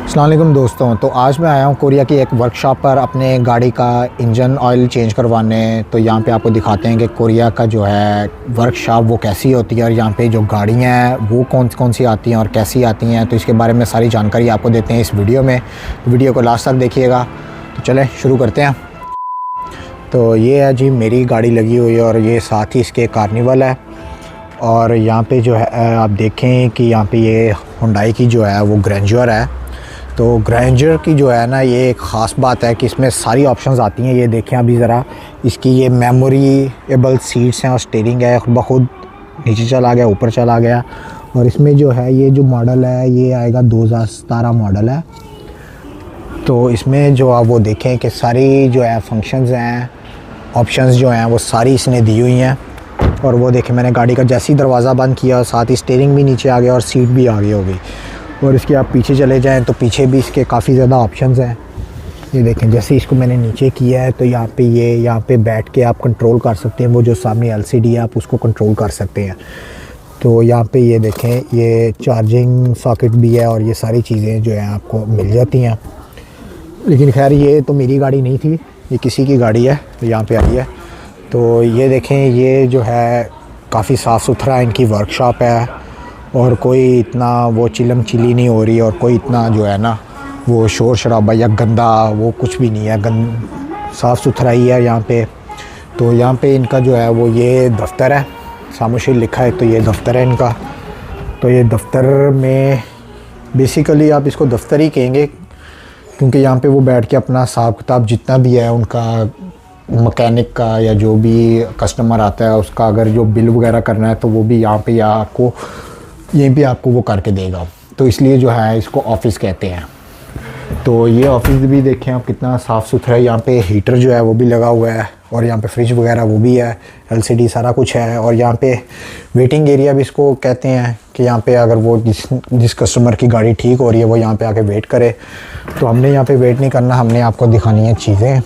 अस्सलाम वालेकुम दोस्तों। तो आज मैं आया हूँ कोरिया की एक वर्कशॉप पर अपने गाड़ी का इंजन ऑयल चेंज करवाने। तो यहाँ पे आपको दिखाते हैं कि कोरिया का जो है वर्कशॉप वो कैसी होती है और यहाँ पे जो गाड़ियाँ हैं वो कौन कौन सी आती हैं और कैसी आती हैं। तो इसके बारे में सारी जानकारी आपको देते हैं इस वीडियो में। तो वीडियो को लास्ट तक देखिएगा। तो चलें शुरू करते हैं। तो ये है जी मेरी गाड़ी लगी हुई है और ये साथ ही इसके कार्निवल है। और यहाँ पे जो है आप देखें कि यहाँ पे ये हुंडई की जो है वो ग्रेंजर है। तो ग्रेंजर की जो है ना ये एक ख़ास बात है कि इसमें सारी ऑप्शंस आती हैं। ये देखें अभी ज़रा, इसकी ये मेमोरीएबल सीट्स हैं और स्टीयरिंग है, बखुद नीचे चला गया ऊपर चला गया। और इसमें जो है ये जो मॉडल है ये आएगा 2017 मॉडल है। तो इसमें जो आप वो देखें कि सारी जो है फंक्शंस हैं, ऑप्शंस जो हैं वो सारी इसने दी हुई हैं। और वो देखें मैंने गाड़ी का जैसे ही दरवाज़ा बंद किया साथ ही स्टीयरिंग भी नीचे आ गया और सीट भी आगे हो गई। और इसके आप पीछे चले जाएं तो पीछे भी इसके काफ़ी ज़्यादा ऑप्शंस हैं। ये देखें जैसे इसको मैंने नीचे किया है तो यहाँ पे बैठ के आप कंट्रोल कर सकते हैं। वो जो सामने एलसीडी है आप उसको कंट्रोल कर सकते हैं। तो यहाँ पे ये देखें ये चार्जिंग सॉकेट भी है और ये सारी चीज़ें जो हैं आपको मिल जाती हैं। लेकिन खैर ये तो मेरी गाड़ी नहीं थी, ये किसी की गाड़ी है तो यहाँ पर आई है। तो ये देखें ये जो है काफ़ी साफ़ सुथरा इनकी वर्कशॉप है और कोई इतना वो चिलम चिली नहीं हो रही और कोई इतना जो है ना वो शोर शराबा या गंदा वो कुछ भी नहीं है। साफ़ सुथरा ही है यहाँ पे। तो यहाँ पे इनका जो है वो ये दफ्तर है, सामुशील लिखा है तो ये दफ्तर है इनका। तो ये दफ्तर में बेसिकली आप इसको दफ्तर ही कहेंगे क्योंकि यहाँ पे वो बैठ के अपना हिसाब किताब जितना भी है उनका मैकेनिक का या जो भी कस्टमर आता है उसका अगर जो बिल वगैरह करना है तो वो भी यहाँ पे या आपको यहीं पे आपको वो करके देगा। तो इसलिए जो है इसको ऑफ़िस कहते हैं। तो ये ऑफ़िस भी देखें आप कितना साफ़ सुथरा है। यहाँ पे हीटर जो है वो भी लगा हुआ है और यहाँ पे फ्रिज वगैरह वो भी है, एलसीडी सारा कुछ है। और यहाँ पे वेटिंग एरिया भी इसको कहते हैं कि यहाँ पे अगर वो जिस कस्टमर की गाड़ी ठीक हो रही है वो यहाँ पे आके वेट करे। तो हमने यहाँ पे वेट नहीं करना, हमने आपको दिखानी है चीज़ें।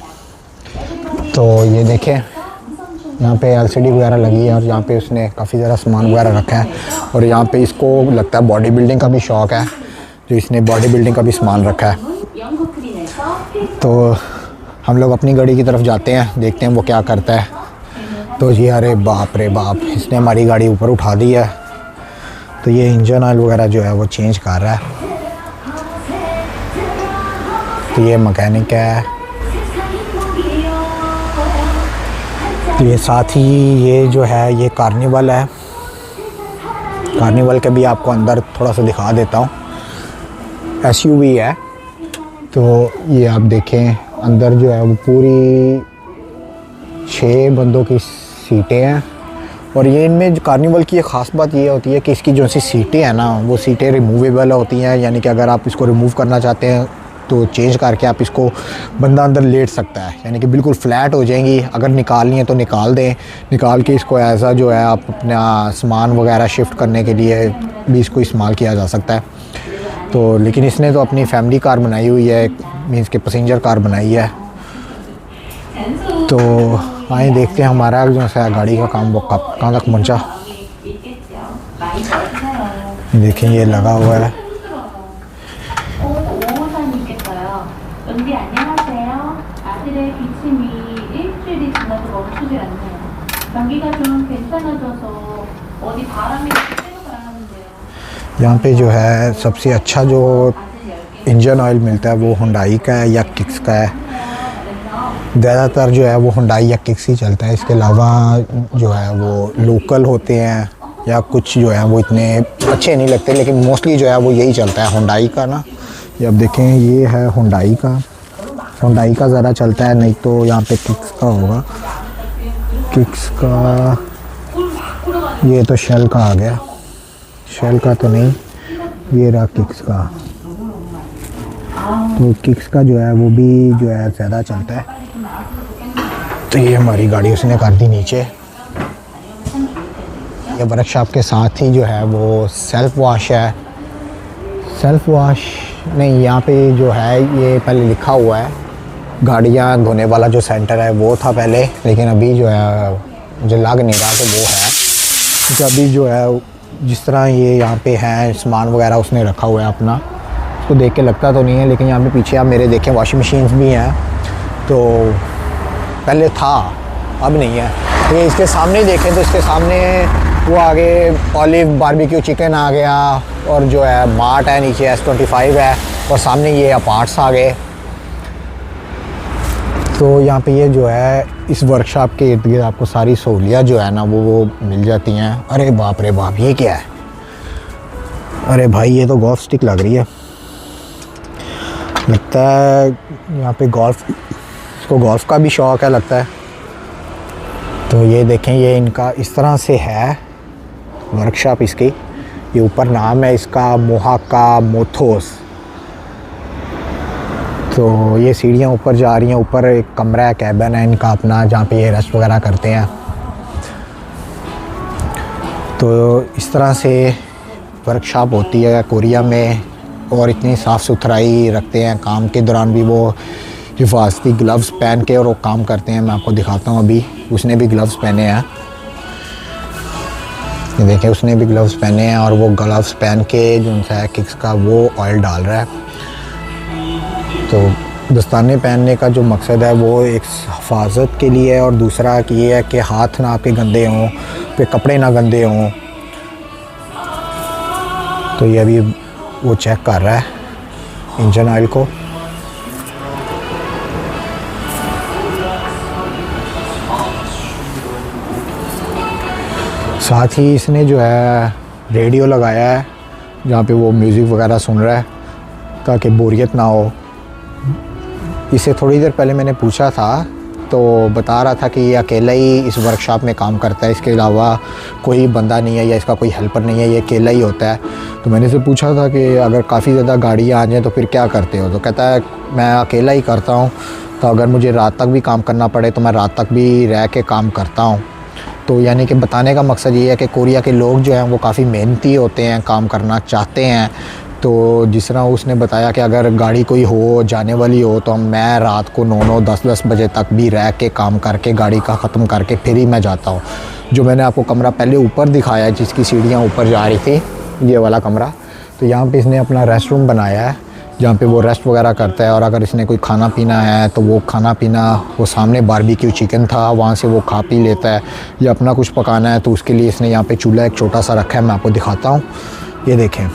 तो ये देखें यहाँ पे एलसीडी वगैरह लगी है और यहाँ पे उसने काफ़ी ज़्यादा सामान वगैरह रखा है। और यहाँ पे इसको लगता है बॉडी बिल्डिंग का भी शौक़ है तो इसने बॉडी बिल्डिंग का भी सामान रखा है। तो हम लोग अपनी गाड़ी की तरफ जाते हैं, देखते हैं वो क्या करता है। तो ये अरे बाप रे बाप, इसने हमारी गाड़ी ऊपर उठा दी है। तो ये इंजन ऑयल वगैरह जो है वो चेंज कर रहा है। तो ये मैकेनिक है। तो ये साथ ही ये जो है ये कार्निवल है। कार्निवल के भी आपको अंदर थोड़ा सा दिखा देता हूँ। एसयूवी है। तो ये आप देखें अंदर जो है वो पूरी 6 बंदों की सीटें हैं। और ये इनमें कार्निवल की एक ख़ास बात ये होती है कि इसकी जो सी सीटें हैं ना वो सीटें रिमूवेबल होती हैं। यानी कि अगर आप इसको रिमूव करना चाहते हैं तो चेंज करके आप इसको बंदा अंदर लेट सकता है, यानी कि बिल्कुल फ्लैट हो जाएंगी। अगर निकालनी है तो निकाल दें, निकाल के इसको ऐसा जो है आप अपना सामान वगैरह शिफ्ट करने के लिए भी इसको इस्तेमाल किया जा सकता है। तो लेकिन इसने तो अपनी फैमिली कार बनाई हुई है, मीन्स के पैसेंजर कार बनाई है। तो आए देखते हैं हमारा जो है गाड़ी का काम वो कहाँ तक पहुँचा। देखें ये लगा हुआ है। यहाँ पे जो है सबसे अच्छा जो इंजन ऑयल मिलता है वो हुंडई का है या किक्स का है। ज़्यादातर जो है वो हुंडई या किक्स ही चलता है। इसके अलावा जो है वो लोकल होते हैं या कुछ जो है वो इतने अच्छे नहीं लगते, लेकिन मोस्टली जो है वो यही चलता है हुंडई का ना। ये अब देखें ये है हुंडई का ज़्यादा चलता है, नहीं तो यहाँ पे किक्स का होगा। किक्स का ये तो शेल का आ गया, शेल का तो नहीं, ये रहा किक्स का। तो किक्स का जो है वो भी जो है ज़्यादा चलता है। तो ये हमारी गाड़ी उसने कर दी नीचे। ये वर्कशॉप के साथ ही जो है वो सेल्फ़ वॉश है। सेल्फ़ वॉश नहीं, यहाँ पे जो है ये पहले लिखा हुआ है गाड़ियाँ धोने वाला जो सेंटर है वो था पहले, लेकिन अभी जो है मुझे लग नहीं रहा कि वो है। क्योंकि अभी जो है जिस तरह ये यहाँ पे है सामान वगैरह उसने रखा हुआ है अपना, इसको देख के लगता तो नहीं है, लेकिन यहाँ पे पीछे आप मेरे देखें वॉशिंग मशीन्स भी हैं, तो पहले था अब नहीं है। तो ये इसके सामने देखें तो इसके सामने वो आगे ऑलिव बारबेक्यू चिकन आ गया, और जो है मार्ट है नीचे S25 है, और सामने ये अपार्ट्स आ गए। तो यहाँ पे ये जो है इस वर्कशॉप के इर्द गिर्द आपको सारी सहूलियात जो है ना वो मिल जाती हैं। अरे बाप रे बाप, ये क्या है? अरे भाई ये तो गोल्फ स्टिक लग रही है, लगता है यहाँ पे इसको गोल्फ का भी शौक़ है लगता है। तो ये देखें, ये इनका इस तरह से है वर्कशॉप इसकी। ये ऊपर नाम है इसका मोहाका मोथोस। तो ये सीढ़ियाँ ऊपर जा रही हैं, ऊपर एक कमरा है, कैबिन है इनका अपना, जहाँ पे ये रेस्ट वगैरह करते हैं। तो इस तरह से वर्कशॉप होती है कोरिया में, और इतनी साफ़ सुथराई रखते हैं। काम के दौरान भी वो हिफाजती ग्लव्स पहन के और वो काम करते हैं। मैं आपको दिखाता हूँ, अभी उसने भी ग्लव्स पहने हैं, ये देखें उसने भी ग्लव्स पहने हैं, और वो ग्लव्स पहन के जो उनका है किक्स का वो ऑयल डाल रहा है। तो दस्ताने पहनने का जो मकसद है वो एक हिफाजत के लिए है, और दूसरा कि ये है कि हाथ ना आपके गंदे हों, फिर कपड़े ना गंदे हों। तो ये अभी वो चेक कर रहा है इंजन ऑयल को। साथ ही इसने जो है रेडियो लगाया है, जहाँ पे वो म्यूज़िक वगैरह सुन रहा है ताकि बोरियत ना हो। इसे थोड़ी देर पहले मैंने पूछा था, तो बता रहा था कि ये अकेला ही इस वर्कशॉप में काम करता है, इसके अलावा कोई बंदा नहीं है या इसका कोई हेल्पर नहीं है, ये अकेला ही होता है। तो मैंने इसे पूछा था कि अगर काफ़ी ज़्यादा गाड़ियाँ आ जाएँ तो फिर क्या करते हो? तो कहता है मैं अकेला ही करता हूँ, तो अगर मुझे रात तक भी काम करना पड़े तो मैं रात तक भी रह के काम करता हूँ। तो यानी कि बताने का मकसद ये है कि कोरिया के लोग जो हैं वो काफ़ी मेहनती होते हैं, काम करना चाहते हैं। तो जिस तरह उसने बताया कि अगर गाड़ी कोई हो जाने वाली हो तो मैं रात को 9-9 10-10 बजे तक भी रह के काम करके गाड़ी का ख़त्म करके फिर ही मैं जाता हूँ। जो मैंने आपको कमरा पहले ऊपर दिखाया है जिसकी सीढ़ियाँ ऊपर जा रही थी, ये वाला कमरा, तो यहाँ पे इसने अपना रेस्ट रूम बनाया है जहाँ पे वो रेस्ट वगैरह करता है। और अगर इसने कोई खाना पीना है तो वो खाना पीना, वो सामने बारबेक्यू चिकन था वहाँ से वो खा पी लेता है, या अपना कुछ पकाना है तो उसके लिए इसने यहाँ पे चूल्हा एक छोटा सा रखा है। मैं आपको दिखाता हूँ, ये देखें,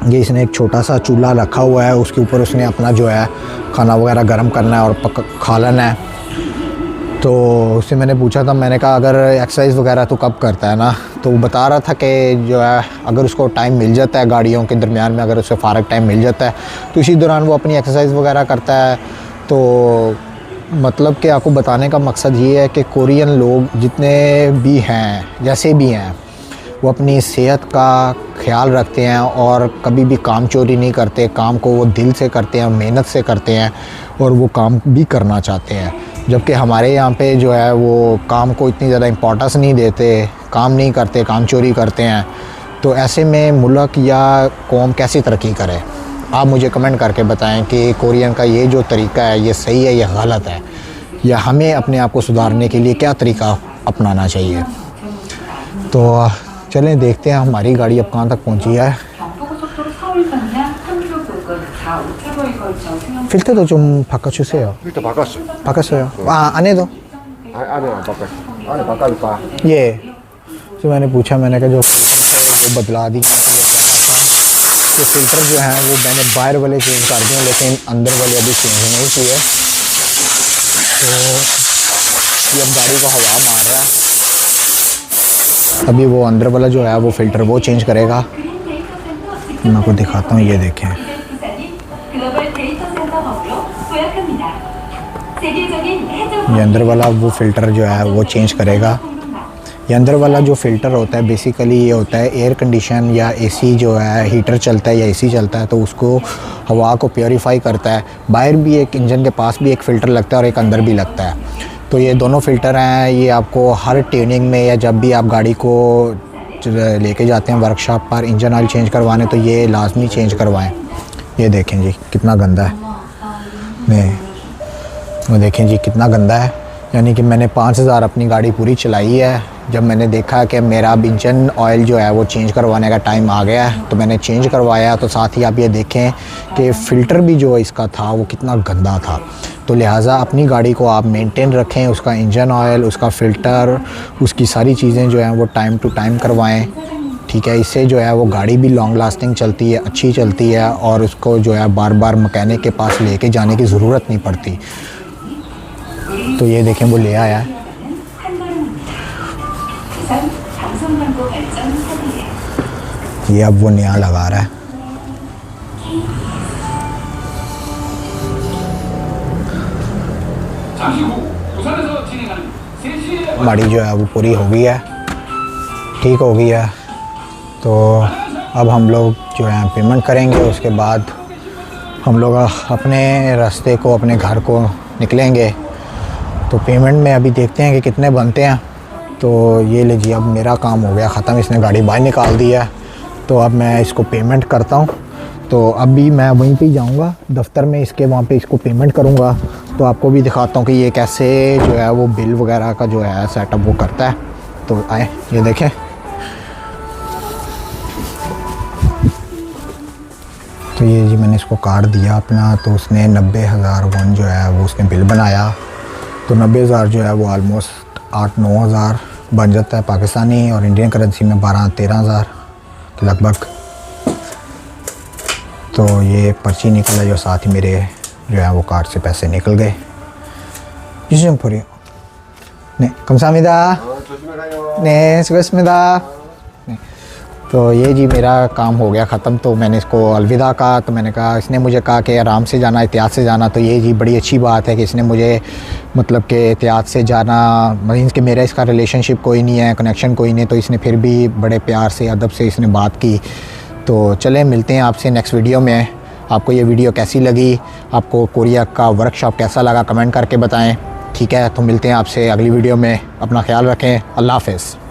ये इसने एक छोटा सा चूल्हा रखा हुआ है, उसके ऊपर उसने अपना जो है खाना वगैरह गर्म करना है और खा लेना है। तो उससे मैंने पूछा था, मैंने कहा अगर एक्सरसाइज वगैरह तो कब करता है ना, तो वो बता रहा था कि जो है अगर उसको टाइम मिल जाता है गाड़ियों के दरमियान में, अगर उसे फ़ारग टाइम मिल जाता है तो इसी दौरान वो अपनी एक्सरसाइज वगैरह करता है। तो मतलब कि आपको बताने का मकसद ये है कि कोरियन लोग जितने भी हैं, जैसे भी हैं, वो अपनी सेहत का ख्याल रखते हैं और कभी भी काम चोरी नहीं करते। काम को वो दिल से करते हैं, मेहनत से करते हैं, और वो काम भी करना चाहते हैं। जबकि हमारे यहाँ पे जो है वो काम को इतनी ज़्यादा इम्पोर्टेंस नहीं देते, काम नहीं करते, काम चोरी करते हैं। तो ऐसे में मुल्क या कौम कैसी तरक्की करे? आप मुझे कमेंट करके बताएं कि कोरियन का ये जो तरीका है ये सही है या गलत है, या हमें अपने आप को सुधारने के लिए क्या तरीका अपनाना चाहिए। तो चलें देखते हैं हमारी गाड़ी अब कहाँ तक पहुँची है। 필터도 좀 바꿔주세요. 필터 바꿨어. 바꿨어요. 안에도? 안에 안 바꿨어. 안에 바꿔줄까? ये तो मैंने पूछा, मैंने कहा जो फिल्टर वो बदला दी, तो फिल्टर जो है वो मैंने बाहर वाले चेंज कर दिए, लेकिन अंदर वाले अभी चेंज नहीं किए। तो ये अब गाड़ी को हवा मार रहा है, अभी वो अंदर वाला जो है वो फ़िल्टर वो चेंज करेगा। मैं आपको दिखाता हूँ, ये देखें, ये अंदर वाला वो फ़िल्टर जो है वो चेंज करेगा। ये अंदर वाला जो फ़िल्टर होता है बेसिकली ये होता है एयर कंडीशन या एसी जो है, हीटर चलता है या एसी चलता है तो उसको हवा को प्योरीफाई करता है। बाहर भी एक इंजन के पास भी एक फ़िल्टर लगता है और एक अंदर भी लगता है। तो ये दोनों फ़िल्टर हैं, ये आपको हर ट्यूनिंग में या जब भी आप गाड़ी को लेके जाते हैं वर्कशॉप पर इंजन ऑयल चेंज करवाने तो ये लाजमी चेंज करवाएं। ये देखें जी कितना गंदा है, नहीं वो देखें जी कितना गंदा है। यानी कि मैंने 5000 अपनी गाड़ी पूरी चलाई है, जब मैंने देखा कि मेरा अब इंजन ऑयल जो है वो चेंज करवाने का टाइम आ गया है तो मैंने चेंज करवाया। तो साथ ही आप ये देखें कि फ़िल्टर भी जो इसका था वो कितना गंदा था। तो लिहाजा अपनी गाड़ी को आप मेंटेन रखें, उसका इंजन ऑयल, उसका फ़िल्टर, उसकी सारी चीज़ें जो हैं वो टाइम टू टाइम करवाएं, ठीक है। इससे जो है वो गाड़ी भी लॉन्ग लास्टिंग चलती है, अच्छी चलती है और उसको जो है बार बार मैकेनिक के पास लेके जाने की ज़रूरत नहीं पड़ती। तो ये देखें वो ले आया है। ये अब वो नया लगा रहा है। गाड़ी जो है वो पूरी हो गई है, ठीक हो गई है। तो अब हम लोग जो है पेमेंट करेंगे, उसके बाद हम लोग अपने रास्ते को, अपने घर को निकलेंगे। तो पेमेंट में अभी देखते हैं कि कितने बनते हैं। तो ये लीजिए, अब मेरा काम हो गया ख़त्म, इसने गाड़ी बाहर निकाल दी है। तो अब मैं इसको पेमेंट करता हूँ। तो अभी मैं वहीं पे ही जाऊँगा दफ्तर में, इसके वहाँ पे इसको पेमेंट करूँगा। तो आपको भी दिखाता हूँ कि ये कैसे जो है वो बिल वगैरह का जो है सेटअप वो करता है। तो आए, ये देखें। तो ये जी मैंने इसको कार्ड दिया अपना, तो उसने 90,000 वन जो है वो उसने बिल बनाया। तो 90,000 जो है वो आलमोस्ट 8-9 हज़ार बन जाता है पाकिस्तानी, और इंडियन करेंसी में 12-13 हज़ार के लगभग। तो ये पर्ची निकल आई और साथ ही मेरे जो है वो कार्ड से पैसे निकल गए। पूरी ने कमसामिदा ने सुगस्मिदा। तो ये जी मेरा काम हो गया ख़त्म। तो मैंने इसको अलविदा कहा। तो मैंने कहा, इसने मुझे कहा कि आराम से जाना, एहतियात से जाना। तो ये जी बड़ी अच्छी बात है कि इसने मुझे मतलब कि एहतियात से जाना, मीन्स कि मेरा इसका रिलेशनशिप कोई नहीं है, कनेक्शन कोई नहीं, तो इसने फिर भी बड़े प्यार से, अदब से इसने बात की। तो चलें, मिलते हैं आपसे नेक्स्ट वीडियो में। आपको ये वीडियो कैसी लगी, आपको कोरिया का वर्कशॉप कैसा लगा, कमेंट करके बताएं, ठीक है। तो मिलते हैं आपसे अगली वीडियो में। अपना ख्याल रखें। अल्लाह हाफ़िज़।